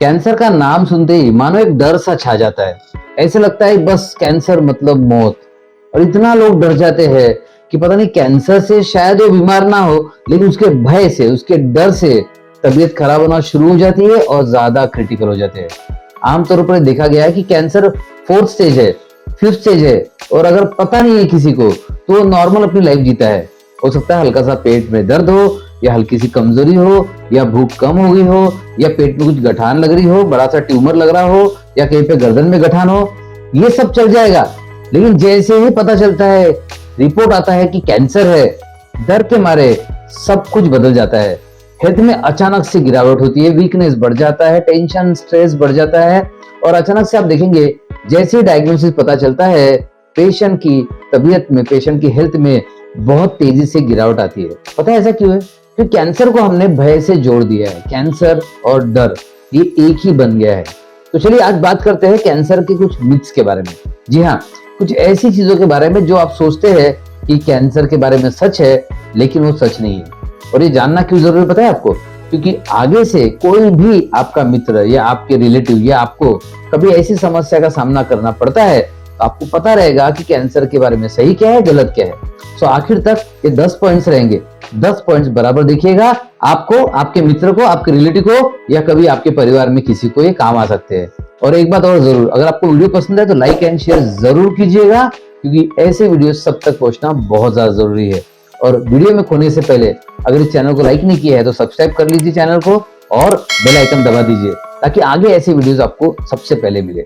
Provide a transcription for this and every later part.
Cancer का नाम सुनते ही मानो एक डर सा छा जाता है। ऐसे लगता है बस कैंसर मतलब मौत। और इतना लोग डर जाते हैं कि पता नहीं कैंसर से शायद वो बीमार ना हो, लेकिन उसके भय से, उसके डर से तबीयत खराब होना शुरू हो जाती है और ज्यादा क्रिटिकल हो जाते हैं। आमतौर पर देखा गया है कि कैंसर फोर्थ स्टेज है, फिफ्थ स्टेज है, और अगर पता नहीं है किसी को तो वो नॉर्मल अपनी लाइफ जीता है। हो सकता है हल्का सा पेट में दर्द हो, या हल्की सी कमजोरी हो, या भूख कम हो गई हो, या पेट में कुछ गठान लग रही हो, बड़ा सा ट्यूमर लग रहा हो, या कहीं पे गर्दन में गठान हो, ये सब चल जाएगा। लेकिन जैसे ही पता चलता है, रिपोर्ट आता है कि कैंसर है, डर के मारे सब कुछ बदल जाता है। हेल्थ में अचानक से गिरावट होती है, वीकनेस बढ़ जाता है, टेंशन स्ट्रेस बढ़ जाता है, और अचानक से आप देखेंगे जैसे ही डायग्नोसिस पता चलता है, पेशेंट की तबीयत में, पेशेंट की हेल्थ में बहुत तेजी से गिरावट आती है। पता है ऐसा क्यों है? क्योंकि कैंसर को हमने भय से जोड़ दिया है। कैंसर और डर ये एक ही बन गया है। तो चलिए आज बात करते हैं कैंसर के कुछ मिथ्स के बारे में। जी हाँ, कुछ ऐसी चीजों के बारे में जो आप सोचते हैं कि कैंसर के बारे में सच है, लेकिन वो सच नहीं है। और ये जानना क्यों जरूरी पता है आपको? क्योंकि आगे से कोई भी आपका मित्र या आपके रिलेटिव या आपको कभी ऐसी समस्या का सामना करना पड़ता है, तो आपको पता रहेगा कि कैंसर के बारे में सही क्या है, गलत क्या है। सो आखिर तक ये 10 पॉइंट्स रहेंगे। 10 पॉइंट्स बराबर देखिएगा, आपको, आपके मित्र को, आपके रिलेटिव को, या कभी आपके परिवार में किसी को ये काम आ सकते हैं। और एक बात और जरूर, अगर आपको वीडियो पसंद है तो लाइक एंड शेयर जरूर कीजिएगा, क्योंकि ऐसे वीडियो सब तक पहुंचना बहुत ज्यादा जरूरी है। और वीडियो में खोने से पहले अगर इस चैनल को लाइक नहीं किया है तो सब्सक्राइब कर लीजिए चैनल को, और बेल आइकन दबा दीजिए, ताकि आगे ऐसे वीडियोस आपको सबसे पहले मिले।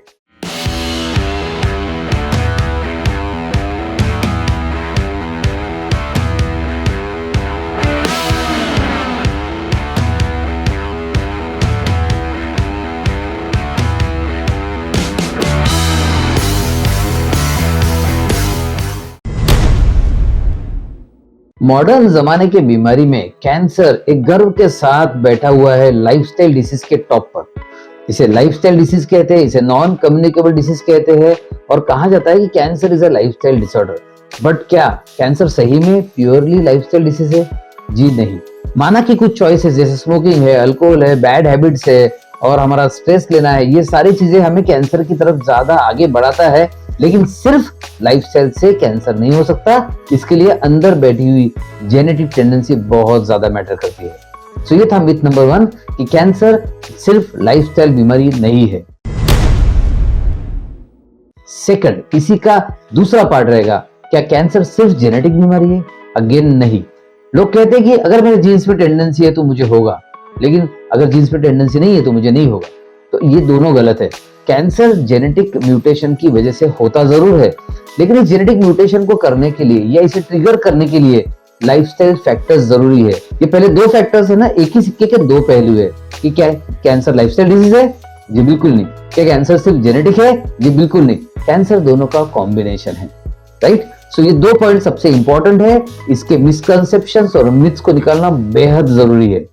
मॉडर्न जमाने के बीमारी में कैंसर एक गर्व के साथ बैठा हुआ है लाइफस्टाइल डिसीज के टॉप पर। इसे लाइफस्टाइल डिसीज कहते हैं, इसे नॉन कम्युनिकेबल डिसीज कहते हैं, और कहा जाता है कि cancer is a lifestyle disorder. But क्या कैंसर सही में प्योरली लाइफस्टाइल डिसीज है? जी नहीं। माना कि कुछ चॉइसेस जैसे स्मोकिंग है, अल्कोहल है, बैड हैबिट्स है, और हमारा स्ट्रेस लेना है, ये सारी चीजें हमें कैंसर की तरफ ज्यादा आगे बढ़ाता है। लेकिन सिर्फ लाइफस्टाइल से कैंसर नहीं हो सकता, इसके लिए अंदर बैठी हुई जेनेटिक टेंडेंसी बहुत ज्यादा मैटर करती है। सो ये था मिथ नंबर 1 कि कैंसर सिर्फ लाइफस्टाइल बीमारी नहीं है। सेकंड, इसी का दूसरा पार्ट रहेगा, क्या कैंसर सिर्फ जेनेटिक बीमारी है? अगेन नहीं। लोग कहते हैं कि अगर मेरे जीन्स पे टेंडेंसी है तो मुझे होगा, लेकिन अगर जीन्स पे टेंडेंसी नहीं है तो मुझे नहीं होगा। तो ये दोनों गलत है। कैंसर जेनेटिक म्यूटेशन की वजह से होता जरूर है, लेकिन इस जेनेटिक म्यूटेशन को करने के लिए या इसे ट्रिगर करने के लिए लाइफस्टाइल फैक्टर्स जरूरी है। ये पहले दो फैक्टर्स है ना, एक ही सिक्के के दो पहलू है। कि क्या कैंसर लाइफस्टाइल डिजीज है? जी बिल्कुल नहीं। क्या कैंसर सिर्फ जेनेटिक है? जी बिल्कुल नहीं। कैंसर दोनों का कॉम्बिनेशन है, राइट? सो ये 2 पॉइंट सबसे इंपॉर्टेंट है। इसके मिसकंसेप्शंस और मिथ्स को निकालना बेहद जरूरी है।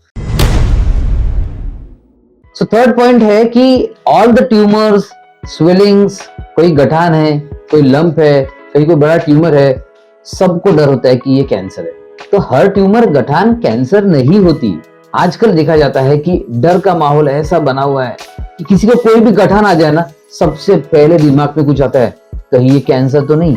सो थर्ड पॉइंट है कि ऑल द ट्यूमर्स, स्वेलिंग्स, कोई गठान है, कोई लंप है, कहीं कोई बड़ा ट्यूमर है, सबको डर होता है कि ये कैंसर है। तो हर ट्यूमर, गठान कैंसर नहीं होती। आजकल देखा जाता है कि डर का माहौल ऐसा बना हुआ है कि किसी को कोई भी गठान आ जाए ना, सबसे पहले दिमाग में कुछ आता है, कहीं ये कैंसर तो नहीं।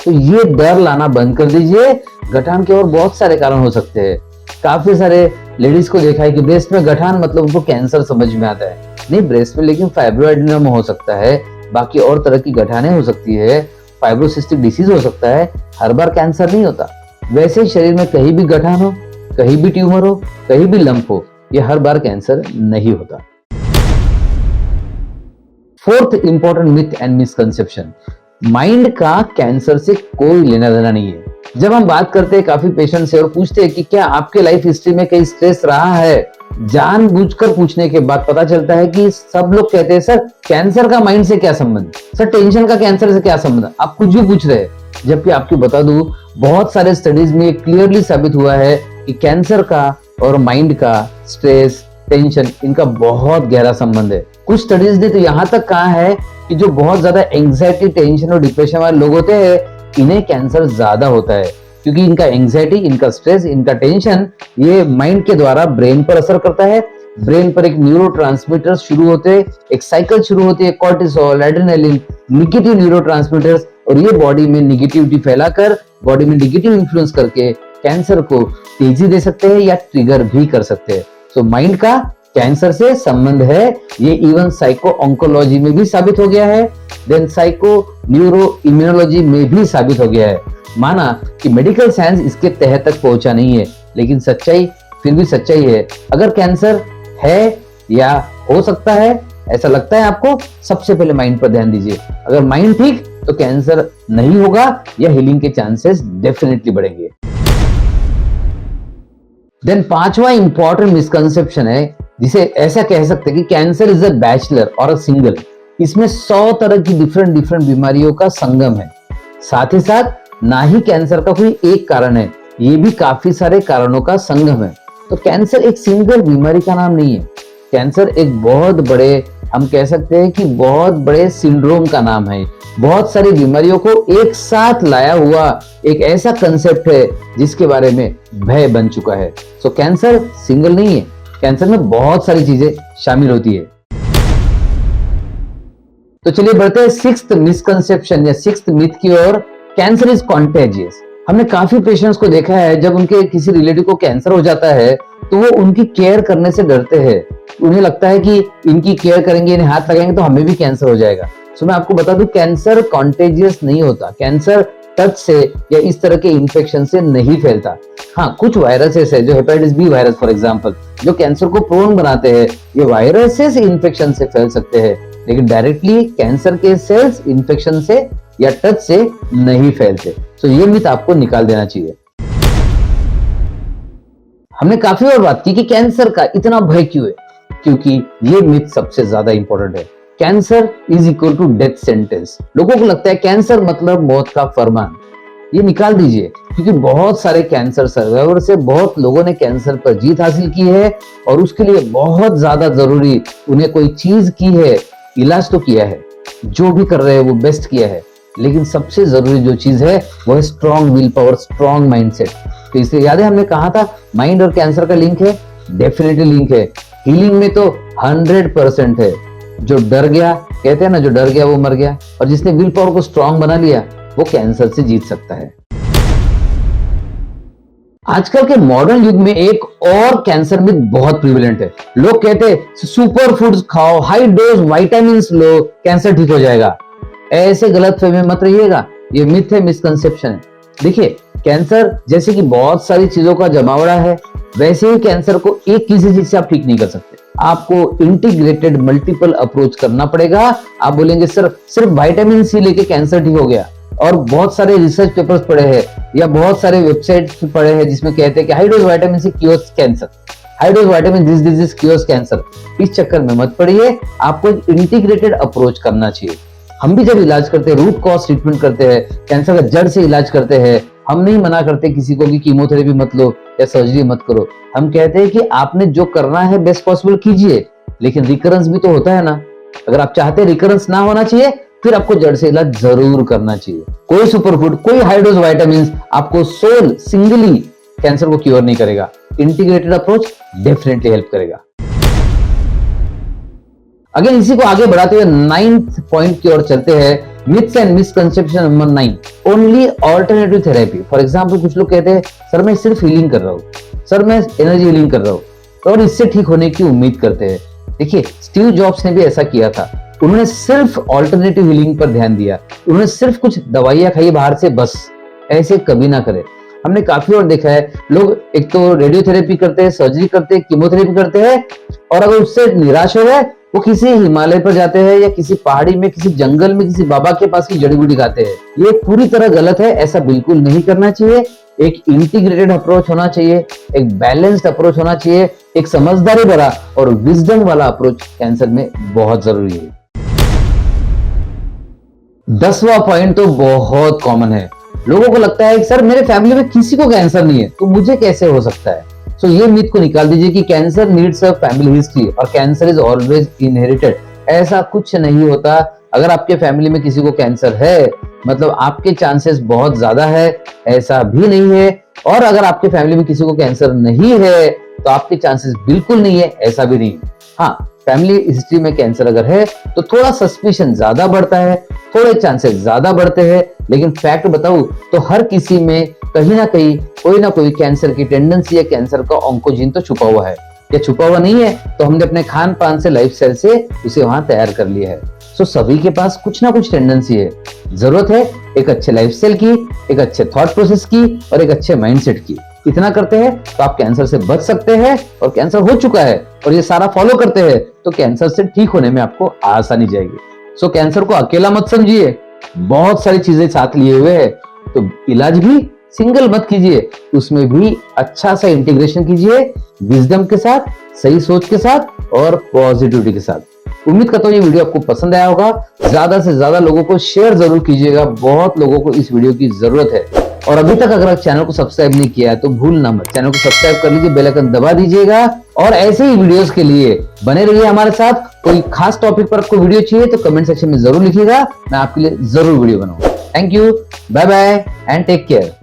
तो ये डर लाना बंद कर दीजिए। गठान के और बहुत सारे कारण हो सकते हैं। काफी सारे लेडीज को देखा है कि ब्रेस्ट में गठान मतलब उनको कैंसर समझ में आता है। नहीं, ब्रेस्ट में लेकिन फाइब्रोएडेनोमा हो सकता है, बाकी और तरह की गठानें हो सकती है, फाइब्रोसिस्टिक डिसीज हो सकता है। हर बार कैंसर नहीं होता। वैसे ही शरीर में कहीं भी गठान हो, कहीं भी ट्यूमर हो, कहीं भी लंप हो, ये हर बार कैंसर नहीं होता। Fourth important myth and misconception, mind का कैंसर से कोई लेना देना नहीं है। जब हम बात करते हैं काफी पेशेंट से और पूछते हैं कि क्या आपके लाइफ हिस्ट्री में कहीं स्ट्रेस रहा है, जानबूझकर पूछने के बाद पता चलता है कि सब लोग कहते हैं सर कैंसर का माइंड से क्या संबंध, सर टेंशन का कैंसर से क्या संबंध, आप कुछ भी पूछ रहे हैं। जबकि आपको बता दूं, बहुत सारे स्टडीज में क्लियरली साबित हुआ है कि कैंसर का और माइंड का, स्ट्रेस, टेंशन, इनका बहुत गहरा संबंध है। कुछ स्टडीज ने तो यहाँ तक कहा है कि जो बहुत ज्यादा एंग्जाइटी, टेंशन और डिप्रेशन वाले लोग होते हैं, इन्हें कैंसर ज्यादा होता है, क्योंकि इनका एंग्जाइटी, इनका स्ट्रेस, इनका टेंशन ये माइंड के द्वारा ब्रेन पर असर करता है, ब्रेन पर एक न्यूरोट्रांसमीटर शुरू होते हैं, एक साइकिल शुरू होती है, कॉर्टिसोल, एड्रेनालिन, निगेटिव न्यूरोट्रांसमीटर्स, और ये बॉडी में निगेटिविटी फैलाकर, बॉडी में निगेटिव इन्फ्लुएंस करके कैंसर को तेजी दे सकते हैं या ट्रिगर भी कर सकते हैं। सो माइंड का कैंसर से संबंध है, ये इवन साइको ऑन्कोलॉजी में भी साबित हो गया है, देन साइको न्यूरो इम्यूनोलॉजी में भी साबित हो गया है। माना कि मेडिकल साइंस इसके तह तक पहुंचा नहीं है, लेकिन सच्चाई फिर भी सच्चाई है। अगर कैंसर है या हो सकता है ऐसा लगता है आपको, सबसे पहले माइंड पर ध्यान दीजिए। अगर माइंड ठीक तो कैंसर नहीं होगा या हीलिंग के चांसेस डेफिनेटली बढ़ेंगे। देन पांचवा इंपॉर्टेंट मिसकंसेप्शन है, जिसे ऐसा कह सकते हैं कि कैंसर इज अ बैचलर और अ सिंगल। इसमें 100 तरह की डिफरेंट बीमारियों का संगम है। साथ ही साथ ना ही कैंसर का कोई एक कारण है, ये भी काफी सारे कारणों का संगम है। तो कैंसर एक सिंगल बीमारी का नाम नहीं है, कैंसर एक बहुत बड़े, हम कह सकते हैं कि बहुत बड़े सिंड्रोम का नाम है। बहुत सारी बीमारियों को एक साथ लाया हुआ एक ऐसा कंसेप्ट है जिसके बारे में भय बन चुका है। सो कैंसर सिंगल नहीं है, कैंसर में बहुत सारी चीजें शामिल होती है। तो चलिए बढ़ते हैं सिक्स्थ मिसकंसेप्शन या सिक्स्थ मिथ की ओर, कैंसर इज कॉन्टेजियस। हमने काफी पेशेंट्स को देखा है, जब उनके किसी रिलेटिव को कैंसर हो जाता है तो वो उनकी केयर करने से डरते हैं। उन्हें लगता है कि इनकी केयर करेंगे, इन्हें हाथ लगाएंगे तो हमें भी कैंसर हो जाएगा। सो मैं आपको बता दूं, कैंसर कॉन्टेजियस नहीं होता। कैंसर टच से या इस तरह के इंफेक्शन से नहीं फैलता। हाँ, कुछ वायरसेस है, जो hepatitis B virus for example, जो कैंसर को प्रोन बनाते हैं, ये वायरसेस इंफेक्शन से फैल सकते हैं, लेकिन डायरेक्टली कैंसर के सेल्स इंफेक्शन से या टच से नहीं फैलते। सो ये मिथ आपको निकाल देना चाहिए। हमने काफी और बात की कि कैंसर का इतना भय क्यों है, क्योंकि ये मिथ सबसे ज्यादा इंपॉर्टेंट है। Cancer is equal to death sentence. लोगों को लगता है कैंसर मतलब मौत का फरमान। ये निकाल दीजिए, क्योंकि बहुत सारे कैंसर सर्वाइवर से बहुत लोगों ने कैंसर पर जीत हासिल की है, और उसके लिए बहुत ज्यादा जरूरी उन्हें कोई चीज की है, इलाज तो किया है, जो भी कर रहे हैं वो बेस्ट किया है, लेकिन सबसे जरूरी जो चीज है वो है strong will power, strong mindset. तो इसलिए याद है हमने कहा था माइंड और कैंसर का लिंक है, डेफिनेटली लिंक है। हीलिंग में तो 100% है। जो डर गया, कहते हैं ना, जो डर गया वो मर गया, और जिसने विल पावर को स्ट्रॉन्ग बना लिया वो कैंसर से जीत सकता है। आजकल के मॉडर्न युग में एक और कैंसर मिथ बहुत प्रिवेलेंट है। लोग कहते हैं सुपर फूड्स खाओ, हाई डोज विटामिन लो, कैंसर ठीक हो जाएगा। ऐसे गलत फहमी में मत रहिएगा, ये मिथ है, मिसकंसेप्शन है। देखिए, कैंसर जैसे कि बहुत सारी चीजों का जमावड़ा है, वैसे ही कैंसर को एक किसी चीज से आप ठीक नहीं कर सकते। आपको इंटीग्रेटेड मल्टीपल अप्रोच करना पड़ेगा। आप बोलेंगे सिर्फ विटामिन सी लेके कैंसर ठीक हो गया, और बहुत सारे रिसर्च पेपर्स पढ़े हैं या बहुत सारे वेबसाइट्स पढ़े हैं जिसमें कहते हैं कि high dose vitamin C cures cancer, high dose vitamin this cures cancer. इस चक्कर में मत पड़िए, आपको एक इंटीग्रेटेड अप्रोच करना चाहिए। हम भी जब इलाज करते हैं, रूट कॉज ट्रीटमेंट करते हैं, कैंसर का जड़ से इलाज करते हैं, हम नहीं मना करते किसी को कि कीमोथेरेपी मत लो या सर्जरी मत करो। हम कहते हैं कि आपने जो करना है बेस्ट पॉसिबल कीजिए, लेकिन रिकरेंस भी तो होता है ना। अगर आप चाहते हैं रिकरेंस ना होना चाहिए, फिर आपको जड़ से इलाज जरूर करना चाहिए। कोई सुपरफूड, कोई हाई डोज विटामिन आपको सोल सिंगली कैंसर को क्योर नहीं करेगा। इंटीग्रेटेड अप्रोच डेफिनेटली हेल्प करेगा। अगेन इसी को आगे बढ़ाते हुए 9th पॉइंट की ओर चलते हैं। Myths and misconception number 9, only alternative therapy. For example, कुछ लोग कहते हैं सर मैं सिर्फ हीलिंग कर रहा हूँ, सर मैं एनर्जी हीलिंग कर रहा हूँ, और इससे ठीक होने की उम्मीद करते हैं। देखिए, स्टीव जॉब्स ने भी ऐसा किया था। उन्होंने सिर्फ ऑल्टरनेटिव हीलिंग पर ध्यान दिया, उन्होंने सिर्फ कुछ दवाइयां खाई बाहर से, बस। ऐसे कभी ना करें। हमने काफी और देखा है, लोग एक तो रेडियोथेरेपी करते हैं, सर्जरी करते हैं, कीमोथेरेपी करते हैं, और अगर उससे निराश हो गए वो किसी हिमालय पर जाते हैं या किसी पहाड़ी में, किसी जंगल में, किसी बाबा के पास की जड़ी बूटी खाते हैं। ये पूरी तरह गलत है, ऐसा बिल्कुल नहीं करना चाहिए। एक इंटीग्रेटेड अप्रोच होना चाहिए, एक बैलेंस्ड अप्रोच होना चाहिए, एक समझदारी भरा और विजडम वाला अप्रोच कैंसर में बहुत जरूरी है। 10वां पॉइंट तो बहुत कॉमन है। लोगों को लगता है सर मेरे फैमिली में किसी को कैंसर नहीं है तो मुझे कैसे हो सकता है। सो ये मिथ को निकाल दीजिए कि cancer needs a family history और कैंसर इज ऑलवेज इनहेरिटेड। ऐसा कुछ नहीं होता। अगर आपके फैमिली में किसी को कैंसर है मतलब आपके चांसेस बहुत ज्यादा है, ऐसा भी नहीं है। और अगर आपके फैमिली में किसी को कैंसर नहीं है तो आपके चांसेस बिल्कुल नहीं है, ऐसा भी नहीं। हाँ, फैमिली हिस्ट्री में कैंसर अगर है तो थोड़ा सस्पिशन ज्यादा बढ़ता है, थोड़े चांसेस ज्यादा बढ़ते हैं, लेकिन फैक्ट बताऊं तो हर किसी में कहीं ना कहीं कोई ना कोई कैंसर की टेंडेंसी या कैंसर का ऑन्कोजीन तो छुपा हुआ है। या छुपा हुआ नहीं है तो हमने अपने खान पान से, लाइफस्टाइल से उसे वहां तैयार कर लिया है। सो सभी के पास कुछ ना कुछ टेंडेंसी है। जरूरत है एक अच्छे लाइफस्टाइल की, एक अच्छे थॉट प्रोसेस की और एक अच्छे माइंडसेट की। इतना करते हैं तो आप कैंसर से बच सकते हैं, और कैंसर हो चुका है और ये सारा फॉलो करते हैं तो कैंसर से ठीक होने में आपको आसानी जाएगी। सो कैंसर को अकेला मत समझिए, बहुत सारी चीजें साथ लिए हुए है, तो इलाज भी सिंगल मत कीजिए, उसमें भी अच्छा सा इंटीग्रेशन कीजिए, विजडम के साथ, सही सोच के साथ और पॉजिटिविटी के साथ। उम्मीद करता हूँ ये वीडियो आपको पसंद आया होगा। ज्यादा से ज्यादा लोगों को शेयर जरूर कीजिएगा, बहुत लोगों को इस वीडियो की जरूरत है। और अभी तक अगर आप चैनल को सब्सक्राइब नहीं किया है तो भूलना मत, चैनल को सब्सक्राइब कर लीजिए, बेल आइकन दबा दीजिएगा। और ऐसे ही वीडियोस के लिए बने रहिए हमारे साथ। कोई खास टॉपिक पर आपको वीडियो चाहिए तो कमेंट सेक्शन में जरूर लिखिएगा, मैं आपके लिए जरूर वीडियो बनाऊंगा। Thank you, bye bye and take care.